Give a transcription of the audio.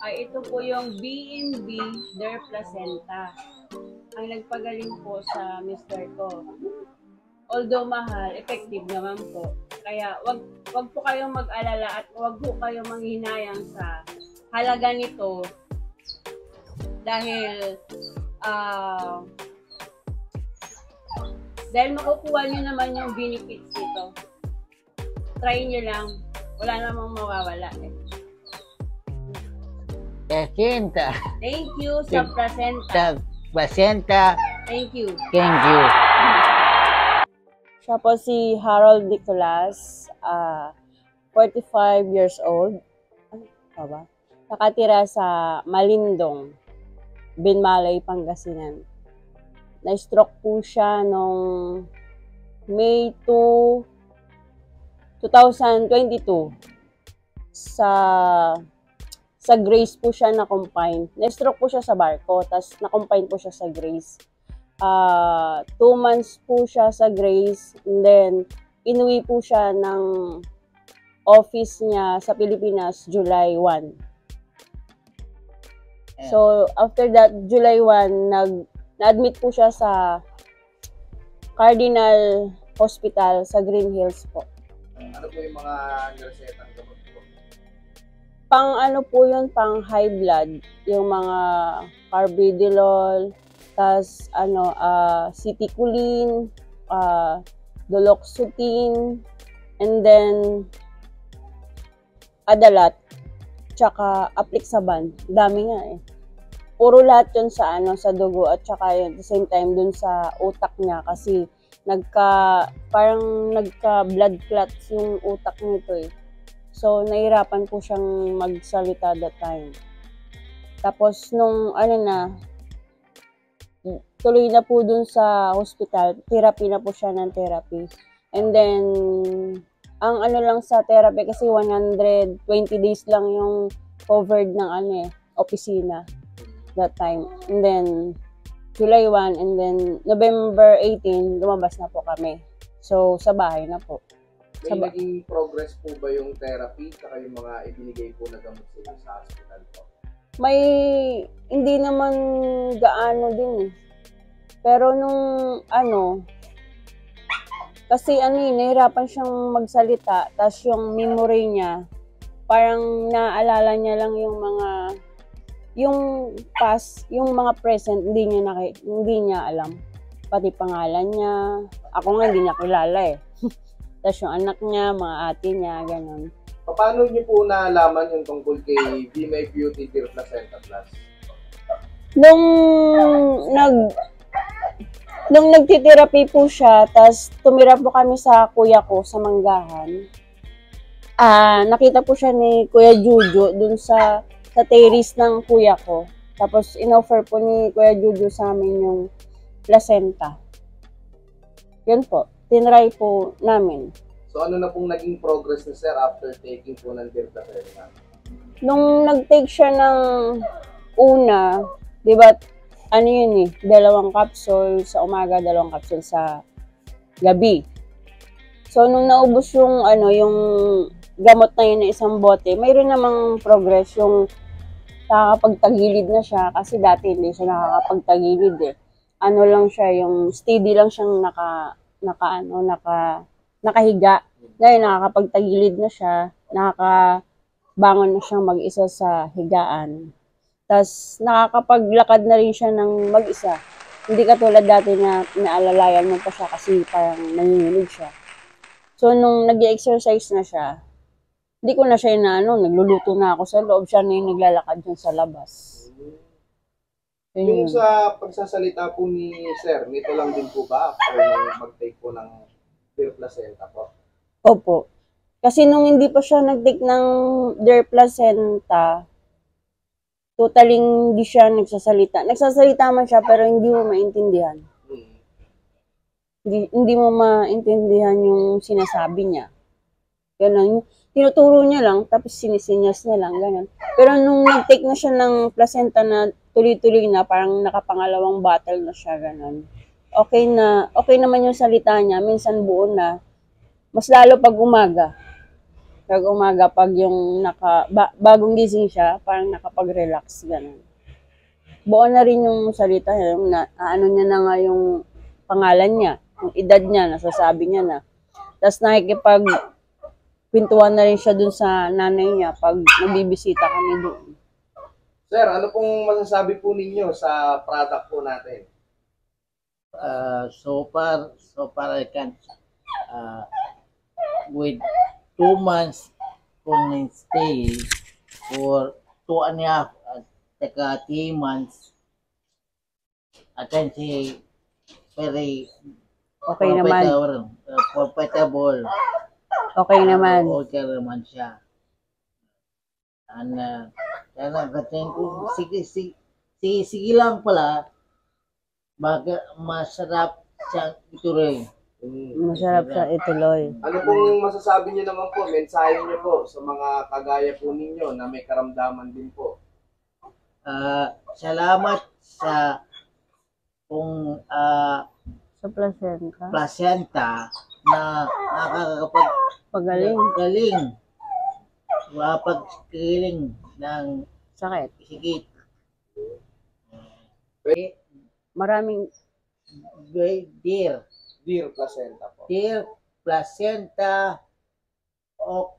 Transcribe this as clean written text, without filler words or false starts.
Ay ito po yung B&B Der Placenta. Ang nagpagaling po sa mister ko. Although mahal, effective naman po. Kaya wag po kayong mag-alala at wag po kayong manghinayang sa halaga nito dahil ah dahil makukuha nyo naman yung benefits nito. Try nyo lang. Wala namang mawawala eh. Placenta. Thank you sa placenta. Placenta. Thank you. Thank you. Siya po si Harold Nicolas, 45 years old. Ano pa ba? Nakatira sa Malindong, Binmalay, Pangasinan. Na-stroke po siya noong May 2, 2022. Sa Grace po siya na-confine. Na-stroke po siya sa barko, tapos na-confine po siya sa Grace. 2 months po siya sa Grace, and then inuwi po siya ng office niya sa Pilipinas July 1. So, after that, July 1, na-admit po siya sa Cardinal Hospital sa Green Hills po. Ano po yung mga niresetang gamot po? Pang ano po yun, pang high blood, yung mga carvedilol, tas citicoline, duloxetine, and then Adalat, tsaka Aplixaban. Dami nga eh. Puro lahat yun sa sa dugo at tsaka yun, at the same time dun sa utak niya kasi parang nagka blood clots yung utak nito eh. So nahirapan po siyang magsalita that time. Tapos nung tuloy na po dun sa hospital, therapy na po siya ng therapy. And then, ang lang sa therapy kasi 120 days lang yung covered ng opisina that time. And then, July 1 and then November 18, lumabas na po kami. So, sa bahay na po. May naging progress po ba yung therapy saka yung mga ibinigay po na gamot sa hospital po? May hindi naman gaano din eh. Pero nung kasi nahirapan siyang magsalita, tas yung memory niya, parang naalala niya lang yung past, yung mga present, hindi niya alam. Pati pangalan niya, ako nga hindi niya kilala eh. Tas yung anak niya, mga ate niya, ganun. Paano niyo po nalaman yung tungkol kay Be My Beauty Der Placenta Plus? Nung nagtitherapy po siya, tas tumira po kami sa kuya ko sa Manggahan. Nakita po siya ni Kuya Juju dun sa terrace ng kuya ko. Tapos inoffer po ni Kuya Juju sa amin yung placenta. Yun po, tinry po namin. So ano na pong naging progress ni sir after taking po ng Der Placenta? Nung nag-take siya ng una, di ba, 2 capsule sa umaga, 2 capsule sa gabi. So, nung naubos yung gamot na yun na isang bote, mayroon namang progress yung nakakapagtagilid na siya kasi dati hindi siya nakakapagtagilid eh. Lang siya, yung steady lang siyang nakahiga. Ngayon, nakakapagtagilid na siya, nakakabangon na siyang mag-isa sa higaan. Tapos, nakakapaglakad na rin siya ng mag-isa. Hindi katulad dati na naalalayan mo pa siya kasi parang nanginginig siya. So, nung nag-exercise na siya, hindi ko na siya nagluluto na ako sa loob. Siya na yung naglalakad dyan sa labas. Yung sa pagsasalita po ni sir, nito lang din po ba after mag-take po ng Der Placenta po? Opo. Kasi nung hindi pa siya nag-take ng Der Placenta, totally hindi siya nagsasalita. Nagsasalita man siya pero hindi mo maintindihan. Hindi mo maintindihan yung sinasabi niya. Ganun. Tinuturo niya lang, tapos sinisinyas niya lang, ganun. Pero nung nag-take na siya ng placenta na tuloy-tuloy na, parang nakapangalawang bottle na siya, ganun. Okay naman yung salita niya, minsan buo na. Mas lalo pag umaga. Pag umaga, pag yung bagong gising siya, parang nakapag-relax, ganun. Buo na rin yung salita niya, ano niya na nga yung pangalan niya, yung edad niya, nasasabi niya na. Tapos nakikipag pintuan na rin siya dun sa nanay niya pag nagbibisita kami doon. Sir, ano pong masasabi po ninyo sa product po natin? So far I can with 2 months kung stay for 2.5 at saka 3 months, I can say very Okay naman. profitable. Okay naman. Okay naman siya. And kaya katingin ko, sige lang pala, masarap siya ituloy. Masarap siya ituloy. Ano pong masasabi niyo naman po, mensahe niyo po sa mga kagaya po ninyo na may karamdaman din po? Salamat sa kung Sa placenta. placenta na Pagaling. makapagkiling ng Sakit. higit. Maraming Dear Placenta po. placenta of